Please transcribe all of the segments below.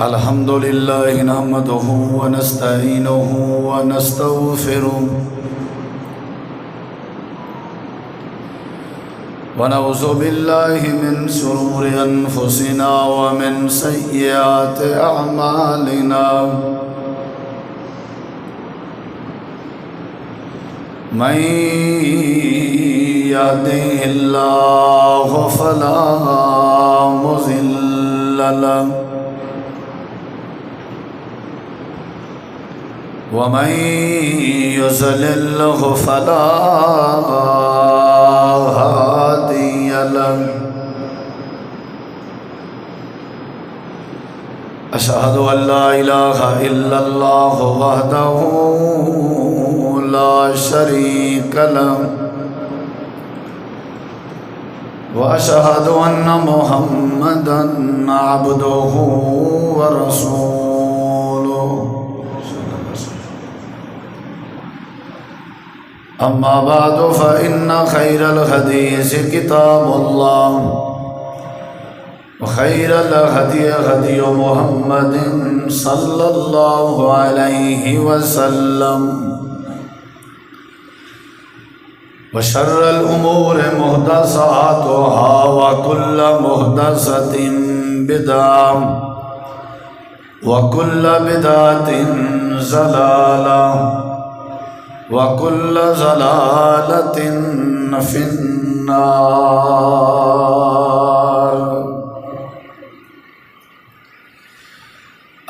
الحمد لله نحمده ونستعينه ونستغفره ونعوذ بالله من شرور أنفسنا ومن سيئات أعمالنا من يهده الله فلا مضل له ومن يضلل فلا هادي له أشهد أن لا إله إلا الله وحده لا شريك له وأشهد أن محمدا عبده ورسوله أما بعد فإن خير الحديث كتاب الله وخير الهدي هدي محمد صلى الله عليه وسلم وشر الأمور محدثاتها وكل محدثة بدعة وكل بدعة ضلالة وكل ضلالة في النار.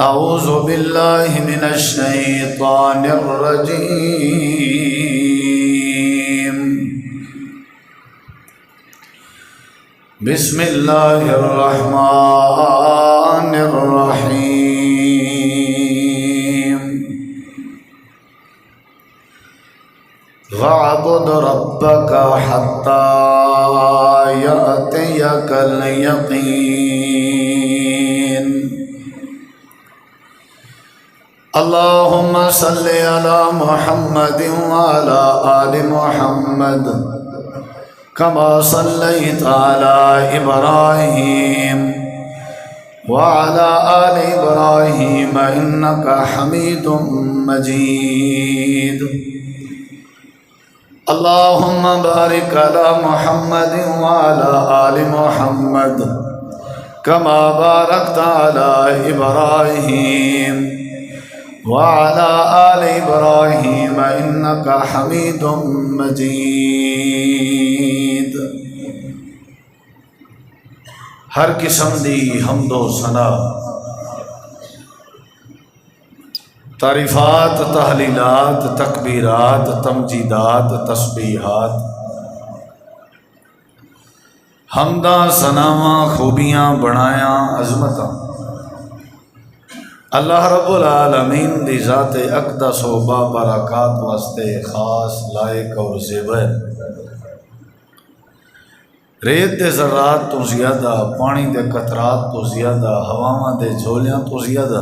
أعوذ بالله من الشيطان الرجيم. بسم الله الرحمن الرحيم. وَاعْبُدْ رَبَّكَ حَتَّى يَأْتِيَكَ الْيَقِينُ. اللهم صل على محمد وعلى آل محمد كما صليت على إبراهيم وعلى آل إبراهيم إنك حميد مجيد. اللهم بارك على محمد وعلى آل محمد كما باركت على إبراهيم وعلى آل إبراهيم إنك حميد مجيد. ہر قسم دی حمد و ثنا، تعریفات، تحلیلات، تکبیرات، تمجیدات، تسبیحات، حمداں، ثناواں، خوبیاں، بڑایاں، عظمتاں اللہ رب العالمین دی ذات اقدس و بابرکات واسطے خاص، لائق اور زیب ہے. ریت دے ذرات تو زیادہ، پانی دے قطرات تو زیادہ، ہواواں دے جھولیاں تو زیادہ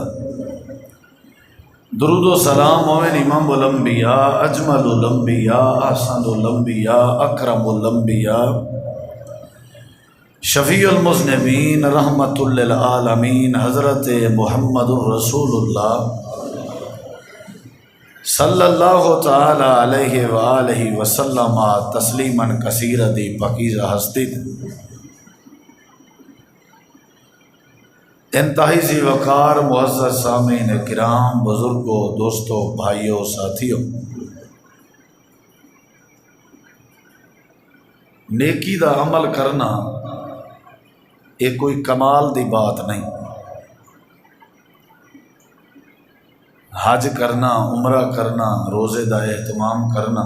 درود و سلام ہوئے امام الانبیاء، اجمل الانبیاء، احسن الانبیاء، اکرم الانبیاء، شفیع المذنبین، رحمت للعالمین، حضرت محمد الرسول اللہ صلی اللہ تعالی علیہ وآلہ وسلم تسلیما کثیرا دی پاکیزہ ہستی انتہائی ذی وقار معزز سامعین کرام، بزرگوں، دوستوں، بھائیوں، ساتھیوں، نیکی دا عمل کرنا یہ کوئی کمال دی بات نہیں. حج کرنا، عمرہ کرنا، روزے دا اہتمام کرنا،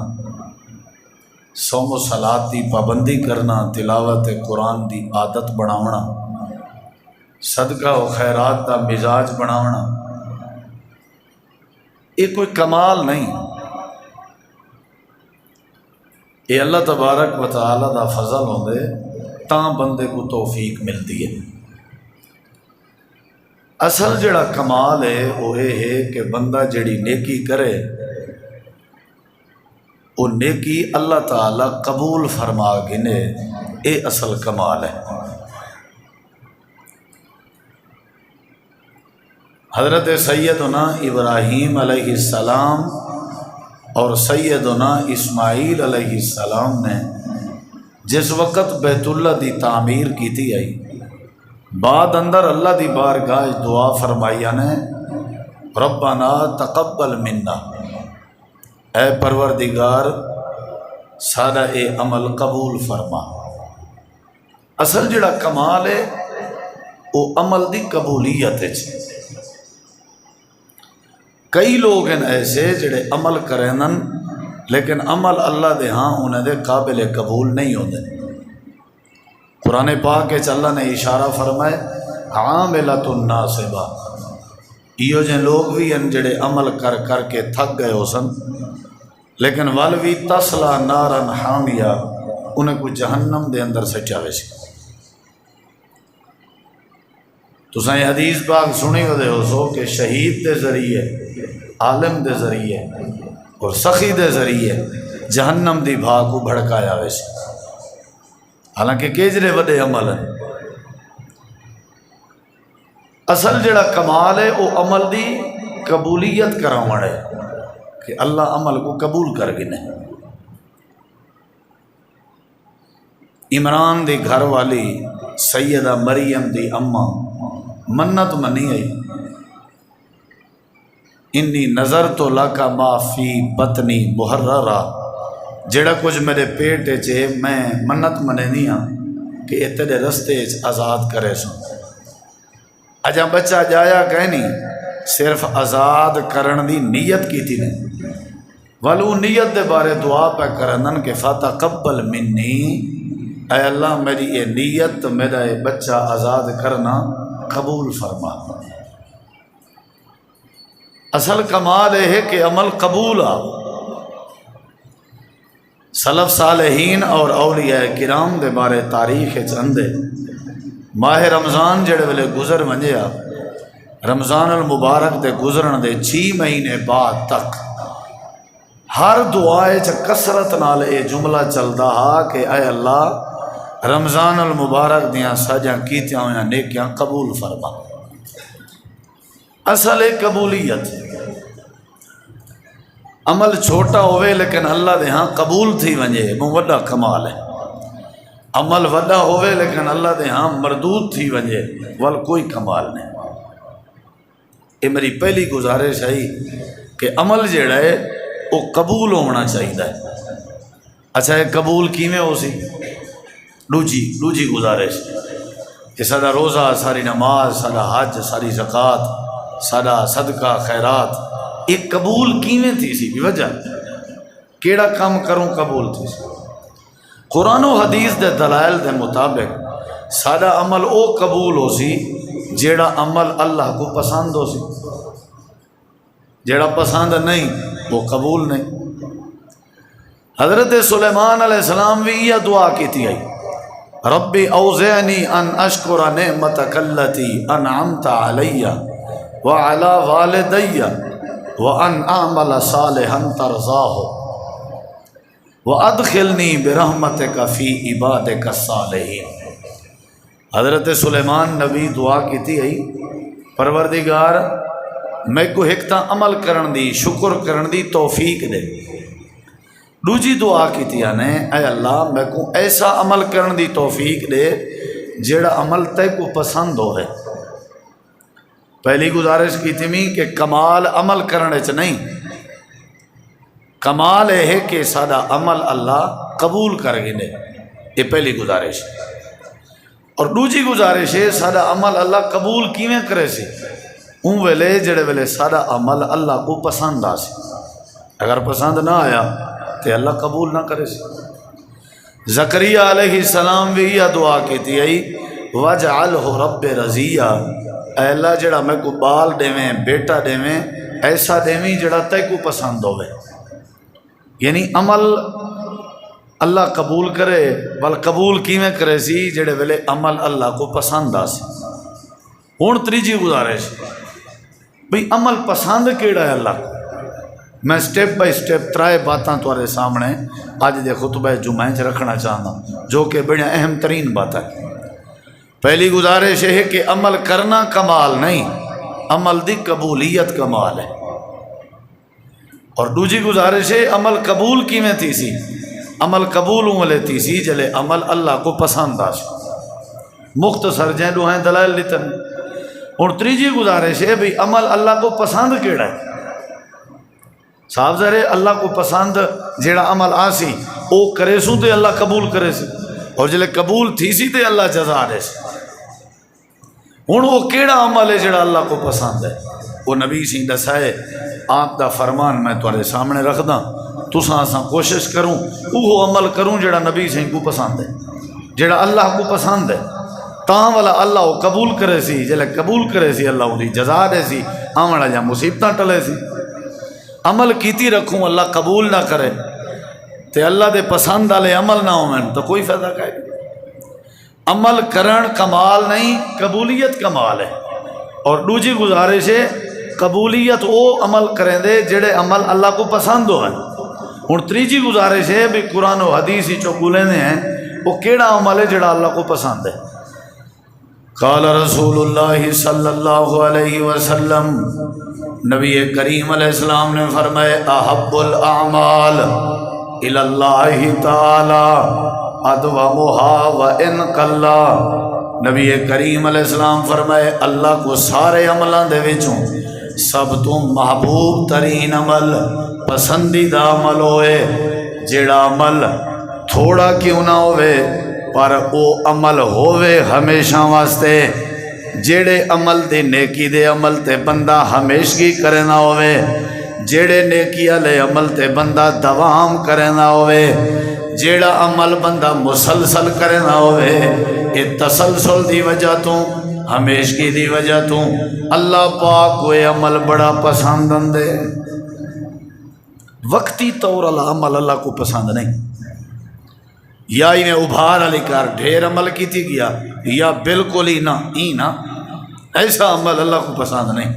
صوم و صلاۃ دی پابندی کرنا، تلاوت قرآن دی عادت بناونا، صدقہ و خیرات دا مزاج بناونا، یہ کوئی کمال نہیں. یہ اللہ تبارک و تعالی دا فضل ہوندے تاں بندے کو توفیق ملتی ہے. اصل جڑا کمال ہے وہ یہ ہے کہ بندہ جڑی نیکی کرے وہ نیکی اللہ تعالی قبول فرما گنے، اے اصل کمال ہے. حضرت سیدنا ابراہیم علیہ السلام اور سیدنا اسماعیل علیہ السلام نے جس وقت بیت اللہ دی تعمیر کی تھی آئی بعد اندر اللہ دی بارگاہ دعا فرمائیا نے ربنا تقبل منا، اے پروردگار سارا اے عمل قبول فرما۔ اصل جڑا کمال ہے وہ عمل دی قبولیت ہے۔ کئی لوگ ہیں ایسے جڑے عمل کریں لیکن عمل اللہ دے ہاں انہیں دے قابل قبول نہیں ہوتے۔ قرآن پاک اللہ نے اشارہ فرمائے عاملۃ ناصبہ، ایو جن لوگ بھی ہیں جڑے عمل کر کر کے تھک گئے ہو سن لیکن والوی تسلا نارن حامیہ، انہیں کوئی جہنم دے اندر سٹیا ویسی۔ تو سائیں حدیث پاک سنی ہو دے ہو سو کہ شہید دے ذریعے، عالم دے ذریعے اور سخی دے ذریعے جہنم دی بھا کو بھڑکایا ویسے، حالانکہ کیجرے وڈے عمل ہیں۔ اصل جڑا کمال ہے وہ عمل دی قبولیت کراؤں ہے کہ اللہ عمل کو قبول کر گنے۔ عمران دی گھر والی سیدہ مریم دی اماں منت منی آئی انی نظر تو لاکا ما فی بطنی محررہ، جڑا کچھ میرے پیٹ چے میں منت منینی ہاں کہ یہ تیرے رستے آزاد کرے سو۔ اجا بچہ جایا کہنی صرف آزاد کرن دی نیت کی تھی نے، والو نیت دے بارے دعا پہ کرنن کہ فتقبل منی، اے اللہ میری یہ نیت میرا یہ بچہ آزاد کرنا قبول فرما۔ اصل کمال ہے کہ عمل قبول آ۔ سلف صالحین اور اولیاء کرام دے بارے تاریخ چندے ماہ رمضان جڑے ویلے گزر ونجیا، رمضان المبارک دے گزرن دے 6 مہینے بعد تک ہر دعائے کثرت نال اے جملہ چلدا ہا کہ اے اللہ رمضان المبارک دیاں سجاں کیتیاں ہویاں نیکیاں قبول فرما۔ اصل قبولیت، عمل چھوٹا ہوئے لیکن اللہ دے ہاں قبول تھی ونجے وہ وڈا کمال ہے، عمل وڈا ہوئے لیکن اللہ دے ہاں مردود تھی ونجے وال کوئی کمال نہیں۔ یہ میری پہلی گزارش ہے کہ عمل جڑا ہے وہ قبول ہونا چاہیے۔ اچھا یہ قبول کیویں ہو سی؟ دوجی گزارش کہ سارا روزہ، ساری نماز، سارا حج، ساری زکوٰۃ، سارا صدقہ خیرات یہ قبول کیویں تھی سی؟ بھی وجہ کیڑا کام کروں قبول تھی سی؟ قرآن و حدیث دے دلائل دے مطابق سارا عمل او قبول ہو سی جیڑا عمل اللہ کو پسند ہو سی، جیڑا پسند نہیں وہ قبول نہیں۔ حضرت سلیمان علیہ السلام بھی یہ دعا کی تھی آئی ربی اوزعنی ان اشکر نعمتک التی انعمت علی وعلی والدی وان اعمل صالحا ترضاہ وادخلنی برحمتک فی عبادک الصالحین۔ حضرت سلیمان نبی دعا کی تھی آئی پروردگار میں کو ہکتا عمل کرن دی، شکر کرن دی توفیق دے۔ دوجی دعا کی تھی نے اے اللہ میں کو ایسا عمل کرن دی توفیق دے جیڑا عمل تے کو پسند ہوئے۔ پہلی گزارش کی تھی میں کہ کمال عمل کرنے چ نہیں، کمال ہے کہ سارا عمل اللہ قبول کر گنے، یہ پہلی گزارش۔ اور دوجی گزارش ہے سارا عمل اللہ قبول کیویں کرے سی؟ اون ویلے جڑے ویلے سارا عمل اللہ کو پسند آ سی، اگر پسند نہ آیا تو اللہ قبول نہ کرے سی۔ زکریا علیہ السلام بھی یہ دعا کی تھی آئی وَجْعَلْهُ رَبِّ رَضِيًّا، اے اللہ جڑا میں کو بال دیویں، بیٹا دیویں، ایسا دیویں جڑا تے کو پسند ہوئے۔ یعنی عمل اللہ قبول کرے، بل قبول کیویں کرے سی جڑے ویلے عمل اللہ کو پسند آ سی۔ ہن تیجی گزارش بھئی عمل پسند کیڑا ہے اللہ کو؟ میں سٹیپ بائی سٹیپ 3 باتاں تمہارے سامنے آج دے خطبہ جمعہ چ رکھنا چاہتا جو کہ بڑی اہم ترین بات ہے۔ پہلی گزارش ہے کہ عمل کرنا کمال نہیں، عمل دی قبولیت کمال ہے. اور دوجی گزارش ہے عمل قبول کیویں تھی سی؟ عمل قبول والے تھی سی جلے عمل اللہ کو پسند آ سی. مختصر جہیں دو ہیں دلائل لیتن. اور تیجی گزارش ہے بھی عمل اللہ کو پسند کیڑا ہے؟ صاحب ذرے اللہ کو پسند جیڑا عمل آ سی او کرے سوں تے اللہ قبول کرے سی، اور جلے قبول تھی سی تے اللہ جزا دے سی. ہن وہ کیڑا عمل ہے جیڑا اللہ کو پسند ہے؟ وہ نبی سی دسائے آپ دا فرمان میں تھوڑے سامنے رکھ داں، تساں اساں کوشش کروں وہ عمل کروں جیڑا نبی سی کو پسند ہے، جیڑا اللہ کو پسند ہے. تاں والا اللہ وہ قبول کرے سی، جلے قبول کرے سی اللہ دی جزا دے سی، آمڑا جا مصیبتاں ٹلے سی. عمل کیتی رکھوں اللہ قبول نہ کرے تے اللہ دے پسند والے عمل نہ ہوئن تو کوئی فائدہ کا نہیں. عمل کرن کمال نہیں، قبولیت کمال ہے. اور دوجی گزارش ہے قبولیت وہ عمل کریں دے جڑے عمل اللہ کو پسند ہوئے. اور تیجی گزارش ہے بھی قرآن و حدیث ہی چوکولے نے ہیں وہ کیڑا عمل ہے جڑا اللہ کو پسند ہے. قال رسول اللہ صلی اللہ علیہ وسلم، نبی کریم علیہ السلام نے فرمائے احب الاعمال الی اللہ تعالی ادومها وان قل. نبی کریم علیہ السلام فرمائے اللہ کو سارے عملاں دے وچوں سب تو محبوب ترین عمل، پسندیدہ عمل ہوئے جیڑا عمل تھوڑا کیوں نہ ہوئے پر او عمل ہوئے ہمیشہ واسطے. جیڑے عمل دے نیکی دے عمل تے بندہ ہمیشگی کرے نہ ہوئے، جیڑے نیکی والے عمل تے بندہ دوام کرے نہ ہوئے، جیڑا عمل بندہ مسلسل کرے نہ ہوئے، یہ تسلسل دی وجہ تو ہمیشگی دی وجہ تو اللہ پاک کوئی عمل بڑا پسند اندے. وقتی طور اللہ عمل اللہ کو پسند نہیں. یا انہیں ابھار علی کر ڈھیر عمل کی تھی گیا، یا بالکل ہی نہ ایسا عمل اللہ کو پسند نہیں.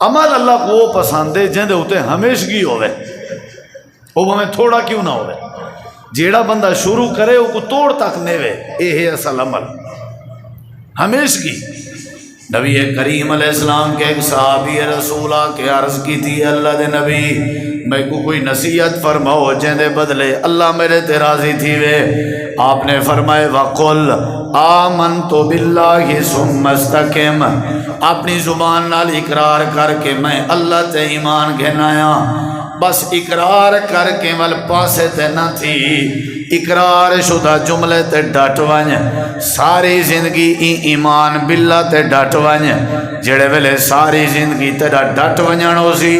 عمل اللہ کو وہ پسند ہے جن دے ہوتے ہمیشگی ہوئے، وہ ہمیں تھوڑا کیوں نہ ہوئے. جیڑا بندہ شروع کرے وہ کو توڑ تک نیوے، یہ ہے اصل عمل ہمیشگی. نبی کریم علیہ السلام کے ایک صحابی رسولہ کے عرض کی تھی اللہ دے نبی میں کو کوئی نصیحت فرماؤ جن دے بدلے اللہ میرے تے راضی تھی وے. آپ نے فرمائے وَقُلْ آمَنْتُ بِاللَّهِ ثُمَّ اسْتَقِمْ. اپنی زبان نال اقرار کر کے میں اللہ تے ایمان گھنایا، بس اقرار کر کے مل پاسے تے نہ تھی، اقرار شدہ جملے تے ڈٹ ونج ساری زندگی ایمان باللہ تے ڈٹ ونج. جڑے ویلے ساری زندگی تیرا ڈٹ ونجن ہو سی،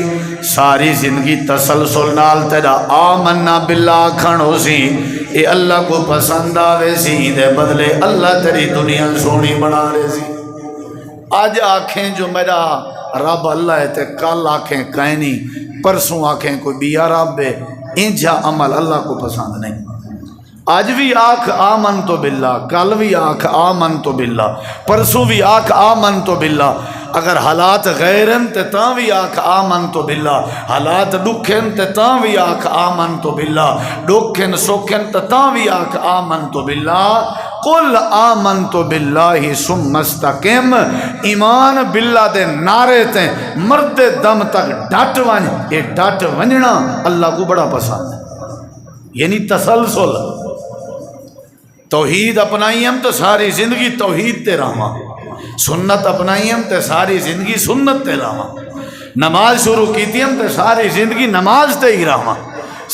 ساری زندگی تسلسل نال تیرا آمنا باللہ کھن ہو سی، اے اللہ کو پسند آوے سی، دے بدلے اللہ تیری دنیا سونی بنا رہے سی. آج آنکھیں جو میرا رب اللہ ہے تے کل آنکھیں کہیں نہیں، پرسوں آنکھیں کوئی بیا رب ہے، انجھا عمل اللہ کو پسند نہیں. آج بھی آنکھ آمنت باللہ، کل بھی آنکھ آمنت باللہ، پرسوں بھی آنکھ آمنت باللہ. اگر حالات غیرن تے تاں بھی آنکھ آمنت باللہ، حالات دکھن تے تاں بھی آنکھ آمنت باللہ، دکھن سکھن تے تاں بھی آنکھ آمنت باللہ. قل آمنت باللہ ثم استقم. ایمان باللہ دے نعرے تے مرد دم تک ڈٹ ون، یہ ڈٹ ونجنا اللہ کو بڑا پسند ہے. یعنی تسلسل. توحید اپنائی ہم تو ساری زندگی توحید تے رہواں، سنت اپنائی ہم تے ساری زندگی سنت تے رہواں، نماز شروع کیتی ہم تے ساری زندگی نماز تے ہی رہواں،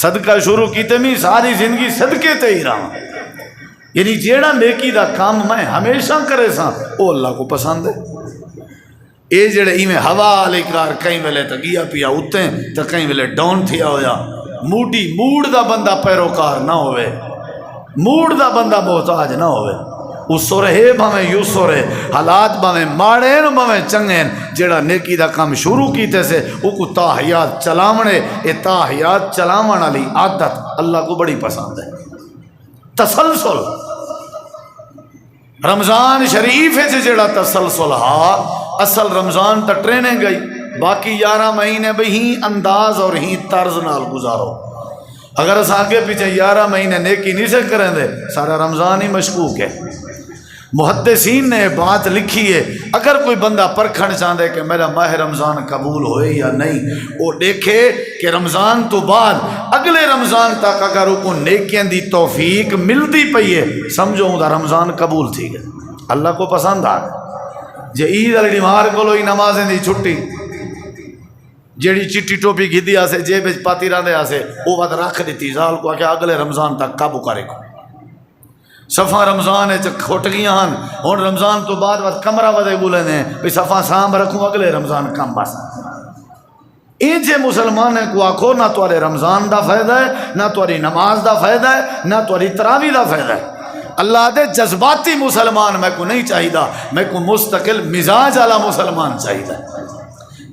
صدقہ شروع کیتے میں ساری زندگی صدقے تے ہی رہواں. یعنی جیڑا نیکی دا کام میں ہمیشہ کرے سا وہ اللہ کو پسند ہے. اے جڑے ایویں ہوا علی کار کہیں ویلے تا گیا پیا اتیں تا کہیں ویلے ڈاؤن تھیا ہویا، موڈی موڈ دا بندہ پیروکار نہ ہوئے، موڈ دا بندہ محتاج نہ ہوئے. اس سورے بھامیں یوں سورے حالات بھامیں ماڑین بھامیں چنگین، جیڑا نیکی دا کام شروع کیتے سے وہ کو تاحیات چلاونے، اے تاحیات چلاون والی عادت اللہ کو بڑی پسند ہے. تسلسل. رمضان شریف ہے جیڑا تسلسل ہا، اصل رمضان تا ٹریننگ گئی، باقی 11 مہینے بھی ہی انداز اور ہی طرز نال گزارو. اگر اس آگے پیچھے 11 مہینے نیکی نہیں سے کریں دے سارا رمضان ہی مشکوک ہے. محدثین نے بات لکھی ہے، اگر کوئی بندہ پرکھن چاہتا ہے کہ میرا ماہ رمضان قبول ہوئے یا نہیں، وہ دیکھے کہ رمضان تو بعد اگلے رمضان تک اگر وہ نیکیاں دی توفیق ملتی پئی ہے، سمجھو دا رمضان قبول تھی گئے، اللہ کو پسند آ گئے۔ جے عید والی مار کو ہی نمازیں دی چھٹی، جیڑی چٹی ٹوپی گھدی آسے جیب پاتی راندے آسے وہ بات رکھ دیتی زال کو کہ اگلے رمضان تک قابو کرے کو، صفحہ رمضان کھٹ گیا ہن ہن رمضان تو بعد کمرہ ودے بولے نے بھی صفحہ سام رکھوں اگلے رمضان کم بس۔ این جے مسلمان کو آکھو نہ توارے رمضان دا فائدہ ہے، نہ تواری نماز دا فائدہ ہے، نہ تواری تراویح دا فائدہ ہے۔ اللہ دے جذباتی مسلمان میں کو نہیں چاہیدہ، میں کو مستقل مزاج والا مسلمان چاہیدہ۔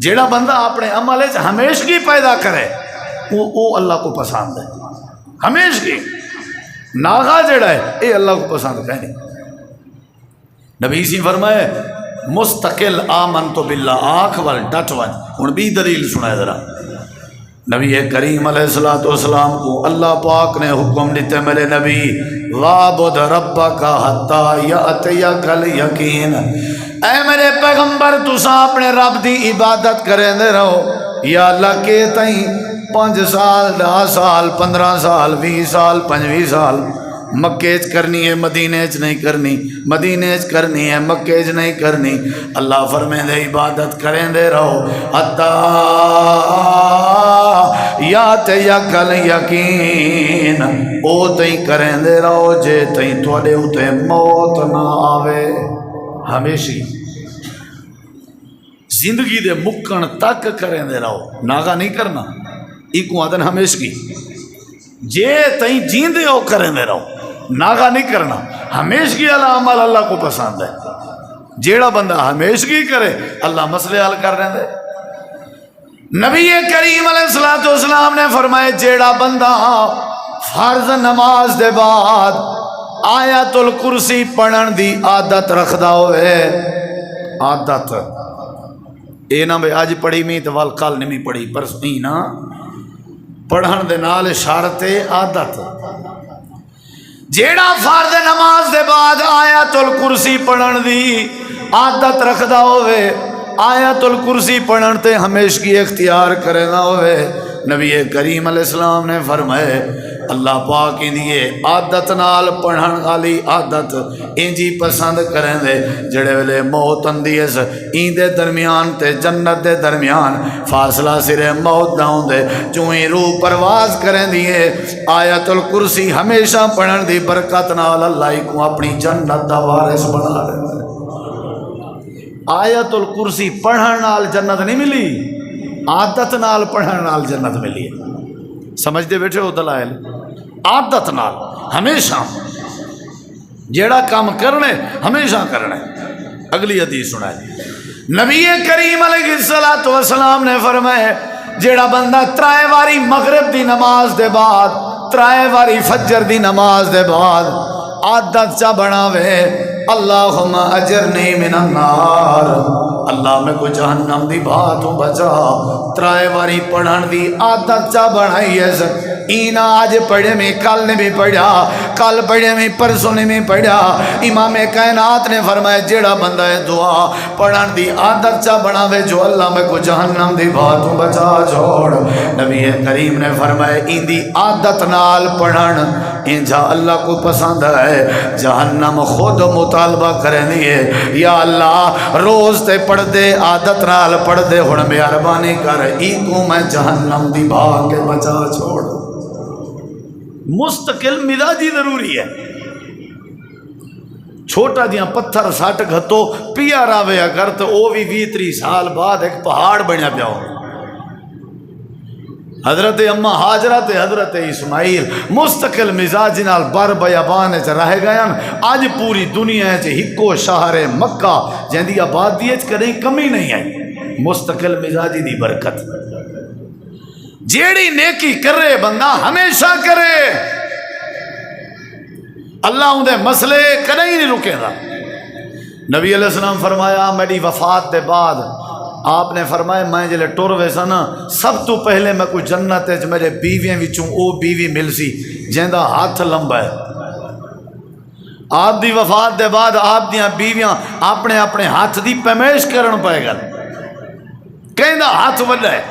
جیڑا بندہ اپنے عمل ہمیشگی پیدا کرے وہ اللہ کو پسند ہے، ہمیشگی ناغا جڑا ہے اے اللہ کو پسند ہے۔ نبی سی فرمائے مستقل آمنت باللہ، آنکھ وال ڈٹ ون۔ ہن بھی دلیل سنائے ذرا، نبی کریم علیہ السلام کو اللہ پاک نے حکم دیتے میرے نبی وَعْبُدْ رَبَّكَ حَتَّى يَأْتِيَكَ الْيَقِينُ، اے میرے پیغمبر تساں اپنے رب دی عبادت کریں دے رہو، یا اللہ کے تئیں 5 سال 10 سال 15 سال 20 سال 25 سال مکے چ کرنی ہے، مدینے چ نہیں کرنی، مدینے چ کرنی ہے، مکے چ نہیں کرنی۔ اللہ فرمائے دے عبادت کریں دے رہو حتی یاتیک الیقین، او تئیں کریں دے رہو جے تئیں تواڈے اُتے موت نہ آوے۔ ہمیشہ زندگی دے مکن تک کریں دے رہو، ناغا نہیں کرنا، ایکو آدن ہمیشگی جے تئیں جیندے ہو کریں دے رہو، ناغا نہیں کرنا۔ ہمیشگی والا عمل اللہ کو پسند ہے، جیڑا بندہ ہمیشگی کرے اللہ مسئلے حل کر رہے دے۔ نبی کریم علیہ السلام نے فرمائے جیڑا بندہ فرض نماز دے بعد آیت الکرسی پڑھن دی عادت رکھدا ہوئے، عادت اے نہ بھئی اج پڑھی میں تو وال کل نہیں پڑھی، پر نہیں نا پڑھن دے نال شرط عادت۔ جیڑا فرض نماز دے بعد آیت الکرسی پڑھن دی عادت رکھدا ہوئے، آیت الکرسی پڑھن تے ہمیشگی اختیار کرنا ہوئے، نبی کریم علیہ السلام نے فرمائے اللہ پاک انہی عادت نال پڑھن والی عادت انجی پسند کریں دے جڑے ویلے موت اندی اس این دے درمیان تے جنت دے درمیان فاصلہ سرے موت نہ دے چوئیں روح پرواز کریں دیئے آیت الکرسی ہمیشہ پڑھن دی برکت نال اللہ کو اپنی جنت دا وارث بنا لے۔ آیت الکرسی پڑھن نال جنت نہیں ملی، عادت نال پڑھن نال جنت ملی ہے۔ سمجھ دے بیٹھے ہو دلائل؟ عادت نال ہمیشہ جیڑا کام کرنے ہمیشہ کرنے۔ اگلی حدیث سنائے، نبی کریم علیہ السلام نے فرمائے جیڑا بندہ 3 واری مغرب دی نماز دے بعد 3 واری فجر دی نماز دے بعد عادت چا بناوے اللہم اجرنی من النار، اللہ میں کو جہنم دی باتوں بچا، 3 واری پڑھن دی عادت چا بنائی ہے۔ اینا آج پڑھے میں کل نے بھی پڑھا، کل پڑھے میں پرسوں نے بھی پڑھا۔ امام کائنات نے فرمایا جیڑا بندہ ہے دعا پڑھن دی عادت چا بناوے جو اللہ میں کو جہنم دی باتوں بچا چھوڑ۔ نبی کریم نے فرمایا ان دی عادت نال پڑھن انجا اللہ کو پسند ہے، جہنم خود مطالبہ کرنی ہے یا اللہ روز تے پڑھ دے عادت نال پڑھ دے، ہن مہربانی کر ای کو میں جہنم دی بھاگ کے بچا چھوڑ۔ مستقل مزاجی ضروری ہے، چھوٹا دیاں پتھر سٹ گھتو پیا راوے اگر تو او بھی 20-30 سال بعد ایک پہاڑ بنیا پیا ہو۔ حضرت اماں حاجرہ تے حضرت اسماعیل مستقل مزاج نال بر بیابان چ رہ گئے، اج پوری دنیا چ ہکو شہر مکہ جہندی آبادی چ کدی کمی نہیں آئی، مستقل مزاجی دی برکت۔ جیڑی نیکی کرے بندہ ہمیشہ کرے، اللہ اندے مسئلے کدی نہیں رکے گا۔ نبی علیہ السلام فرمایا میری وفات دے بعد آپ نے فرمایا میں جلے ٹور ویسا نا سب تو پہلے میں کوئی جنت ہے میرے بیویاں وچوں او بیوی مل سی جہندا ہاتھ لمبا ہے، آپ دی وفات دے بعد آپ دیاں بیویاں اپنے اپنے ہاتھ دی پیمائش کرن پائے گا، کہیں دا ہاتھ وڈا ہے،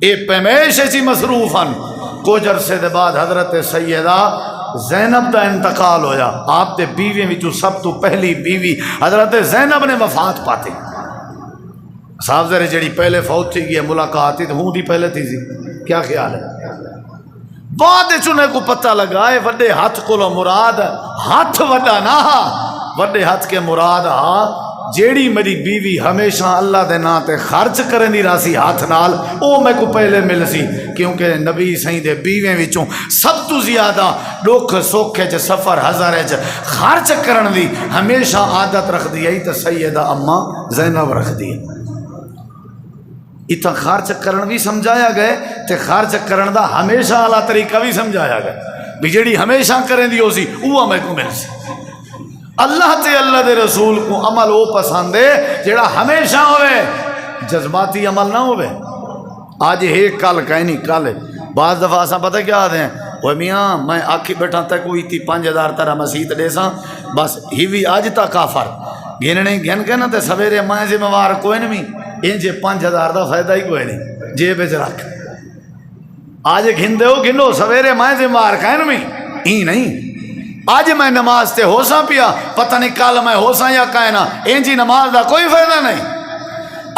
اے پیمائش ایسی مصروف ہیں۔ کچھ عرصے دے بعد حضرت سیدہ زینب دا انتقال ہویا، آپ دے بیوی وچوں سب تو پہلی بیوی حضرت زینب نے وفات پاتے۔ صاحب ذرے جڑی پہلے فوت تھی گئی ملاقات تھی تو ہوں دی پہلے تھی سی، کیا خیال ہے؟ بعد چنے کو پتہ لگا ہے وڈے ہاتھ کو مراد ہاتھ وڈا نہ، وڈے ہاتھ کے مراد جیڑی میری بیوی ہمیشہ اللہ دے نا تے خرچ کرن دی راسی ہاتھ نال، او میں کو پہلے مل سی، کیونکہ نبی سائیں دے بیویں وچوں سب تو زیادہ دکھ سوکھے چ سفر ہزارے چ خرچ کرن دی ہمیشہ عادت رکھ دی ہے تے سیدہ اما زینب رکھ دی ہے۔ اتنا خرچ کرن بھی سمجھایا گئے تے خرچ کرن دا ہمیشہ والا طریقہ بھی سمجھایا گیا بھی جیڑی ہمیشہ کریں دی ہو سی وہ میں کو مل سی۔ اللہ تے اللہ دے رسول کو عمل وہ پسند ہے جیڑا ہمیشہ ہوئے، جذباتی عمل نہ ہوئے۔ آج ایک کل کہیں نہیں کل ہے، بعض دفعہ اساں پتہ کیا آتے ہیں، وہ میاں میں آکھی بیٹھا تک ہوئی تھی 5000 ترہ مسیت دے ساں بس ہی بھی آج تا کافر گھننے گھن کے نا تے سویرے میں ذمہ وار کوئی نہیں، انجے 5000 دا فائدہ ہی کوئی نہیں، جیب وچ رکھ آج گھن دے ہو گھنو سویرے میں ذمہ وار کہیں نہیں آج میں نماز تے ہو ساں پیا پتہ نہیں کل میں ہو ساں یا کہنا انجی نماز دا کوئی فائدہ نہیں۔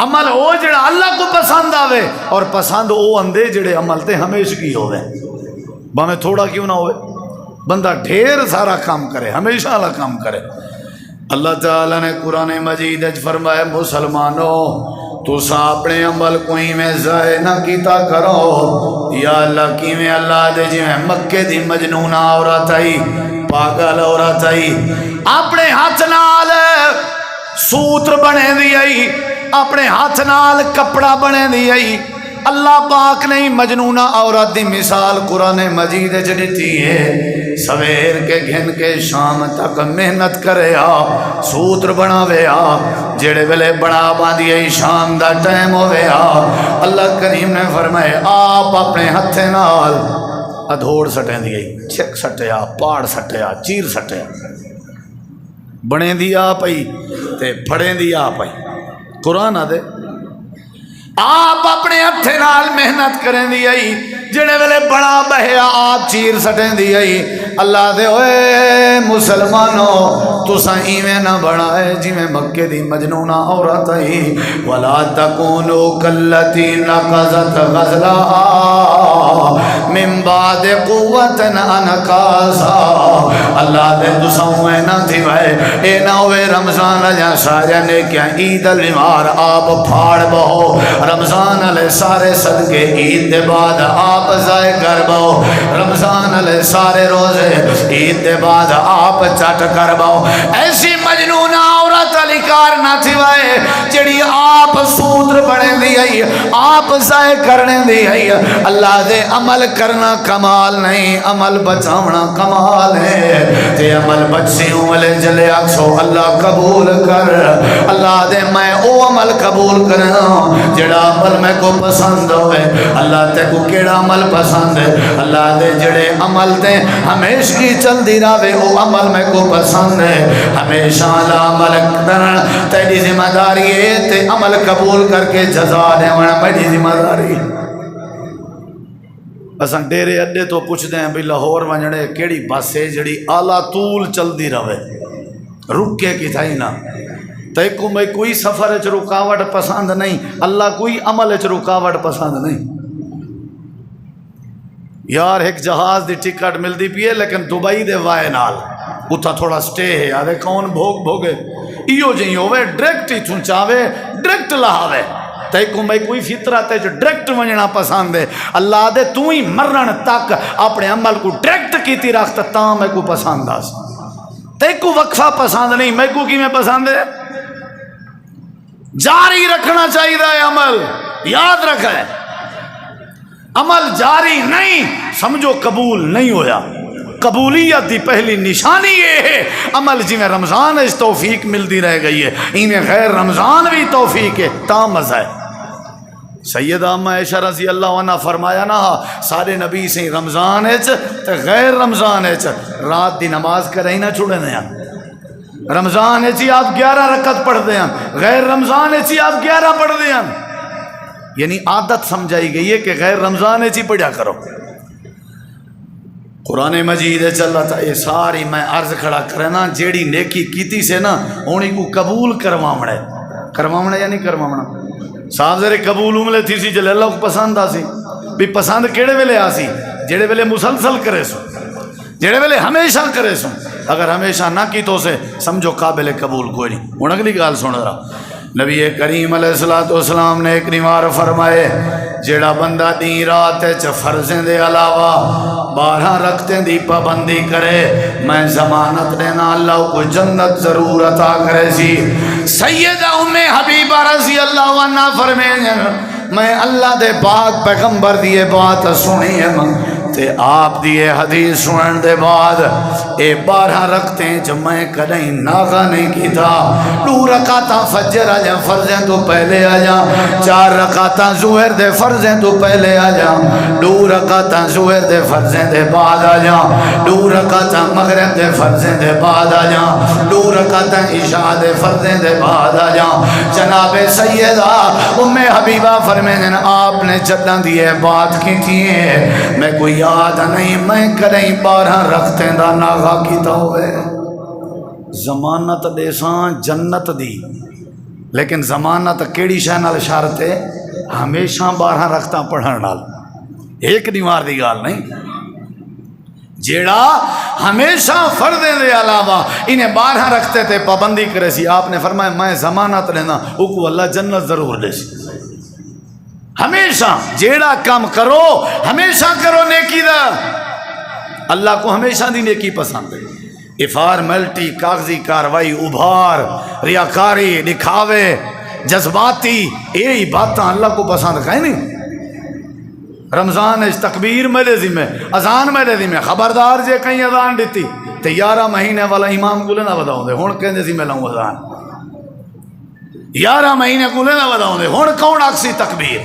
عمل او جڑا اللہ کو پسند آوے اور پسند او اندے جڑے عمل تے ہمیشگی ہوئے، باہیں تھوڑا کیوں نہ ہوئے، بندہ ڈھیر سارا کام کرے ہمیشہ اللہ کام کرے۔ اللہ تعالیٰ نے قرآن مجید فرمایا مسلمانوں تُسا اپنے عمل کوئی میں ضائع نہ کیتا کرو، یا اللہ کی میں اللہ دے جی میں مکے دی مجنونہ عورت آئی پاگل عورت آئی اپنے ہاتھ نال سوتر بنے دی آئی، اپنے ہاتھ نال کپڑا بنے دی آئی، اللہ پاک نے مجنونہ عورت دی مثال قرآن مجید دیتی ہے، سویر کے گھن کے شام تک محنت کرے سوتر بناوے جڑے ویلے بنا باندھی شام دا ٹائم ہوئے اللہ کریم نے فرمائے آپ اپنے ہتھے نال ادھوڑ سٹیں دی چھک سٹیا پاڑ سٹیا چیر سٹیا بنے دی آپ ہی تے پھڑیں دی آپ ہی قرآن آدھے آپ اپنے ہتھے نال محنت کریں دی آئی جڑے ویلے بڑا بہیا آپ چیر سٹیں دی آئی اللہ دے ہوئے مسلمانوں تو سائیں میں نہ بڑھائے جی میں مکے دی مجنونہ عورت آئی وَلَا تَكُونُوا كَالَّتِي نَقَضَتْ غَزْلَهَا مِن بَعْدِ قُوَّةٍ أَنْكَاثًا اللہ دے دساؤں نہ تھی وائے اے نہ ہوئے رمضان جہاں سارے نے کیا عید الامار آپ پھاڑ بہو رمضان علیہ سارے صدقے عید دے بعد آپ ضائع کر بہو رمضان علیہ سارے روزے عید دے بعد آپ چٹ کر بہو ایسی مجنون عورت علی کار نہ تھی وائے جڑی آپ سوتر بنے دی ہے آپ ضائع کرنے دی ہے اللہ دے عمل کرنا کمال نہیں عمل بچاونا کمال ہے تے عمل بچی عمل جلے اکسو اللہ قبول کر اللہ دے میں او عمل قبول کرنا جڑا عمل میں کو پسند ہوئے اللہ تے کو کیڑا عمل پسند ہے اللہ دے جڑے عمل تے ہمیشہ کی چل دی راوے او عمل میں کو پسند ہے ہمیشہ اللہ عمل کرنا تیری ذمہ داری ہے تے عمل قبول کر کے جزا دے وانا میری ذمہ داری اساں ڈیرے اڈے تو پوچھ دیں بھی لاہور ونجڑے کیڑی بس ہے جڑی آلہ طول چل دی رہے رکے کی تھائی نہ تیکو میں کوئی سفر اچ رکاوٹ پسند نہیں اللہ کوئی عمل اچ رکاوٹ پسند نہیں یار ایک جہاز دی ٹکٹ مل دی پی ہے لیکن دبئی دے وائے نال اتھا تھوڑا سٹے ہے آدھے کون بھوگ بھوگے ایو جہیں ہوئے ڈریکٹ ہی چونچاوے ڈریکٹ لہاوے تیکو میں کوئی فطرت ہے جو ڈریکٹ ونجنا پسند ہے اللہ دے تو ہی مرن تک اپنے عمل کو ڈریکٹ کیتی رکھتا تاں میں کو پسند آس تیکو وقفہ پسند نہیں میں کو کی میں پسند ہے جاری رکھنا چاہیے عمل یاد رکھے عمل جاری نہیں سمجھو قبول نہیں ہویا قبولیت دی پہلی نشانی یہ ہے عمل جی میں رمضان اس توفیق ملتی رہ گئی ہے انہیں غیر رمضان بھی توفیق ہے تا مزہ ہے سیدہ اما عائشہ رضی اللہ عنہ فرمایا نا سارے نبی سے رمضان تے غیر رمضان رات دی نماز کریں نہ چھوڑے نیا رمضان آپ 11 رکعت پڑھتے ہیں غیر رمضان آپ 11 پڑھتے ہیں یعنی عادت سمجھائی گئی ہے کہ غیر رمضان پڑھا کرو قرآن مجید چلا تھا یہ ساری میں عرض کھڑا کرنا جیڑی نیکی کیتی سے نا انہیں کو قبول کرواونا یا نہیں کرواونا صاحب ذرے قبول عملے تھی سی جلے اللہ کو پسند آ سی بھی پسند کیڑے ویلے آ سی جیڑے ویلے مسلسل کرے سو جیڑے ویلے ہمیشہ کرے سو اگر ہمیشہ نہ کی تو سے سمجھو قابل قبول کوئی نہیں ہوں اگلی گال سن رہا نبی کریم علیہ السلام نے ایک نوار فرمائے جیڑا بندہ دین رات فرضیں دے علاوہ 12 رکعتیں دی پابندی کرے میں ضمانت دینا اللہ کو جنت ضرور عطا کرے سی سیدہ ام حبیبہ رضی اللہ عنہ فرمائے میں اللہ دے پاک پیغمبر دیے بات سنی ہے تے آپ دیے حدیث سنن دے بعد اے 12 رکعتیں جو میں کدیں ناغا نہیں کیتا 2 رکعتاں فجر آ جا فرضیں تو پہلے آ جا 4 رکعتاں ظہر دے فرضیں تو پہلے آ جا 2 رکعتاں ظہر دے فرضیں دے بعد آ جا 2 رکعتاں مغرب دے فرضیں دے بعد آ جا 2 رکعتاں عشاء دے فرضیں دے بعد آ جا جناب سیدہ ام حبیبہ فرمائیں آپ نے جداں دیے بات کی تھی میں کوئی یاد نہیں میں کریں 12 رکھتے دا ناغا کیتا ہوئے ضمانت دے سان جنت دی لیکن ضمانت کیڑی شے نال اشارت ہے ہمیشہ 12 رکھتا پڑھن نال ایک دیوار دی گال نہیں جیڑا ہمیشہ فردیں دے علاوہ انہیں 12 رکھتے تے پابندی کرے سی آپ نے فرمایا میں ضمانت لینا اوکو اللہ جنت ضرور دے سی ہمیشہ جیڑا کام کرو ہمیشہ کرو نیکی دا اللہ کو ہمیشہ دی نیکی پسند ہے افار ملٹی کاغذی کاروائی ابھار ریاکاری دکھاوے جذباتی یہی باتاں اللہ کو پسند کہیں نہیں رمضان تکبیر میرے ذمہ اذان میرے ذمہ خبردار جے کہیں اذان دیتی تے 11 مہینے والا امام کو نہ بتاؤں دے ہن کہندے ذمہ لاؤں اذان 11 مہینے کو نہ بتاؤں دے ہن کون آکسی تکبیر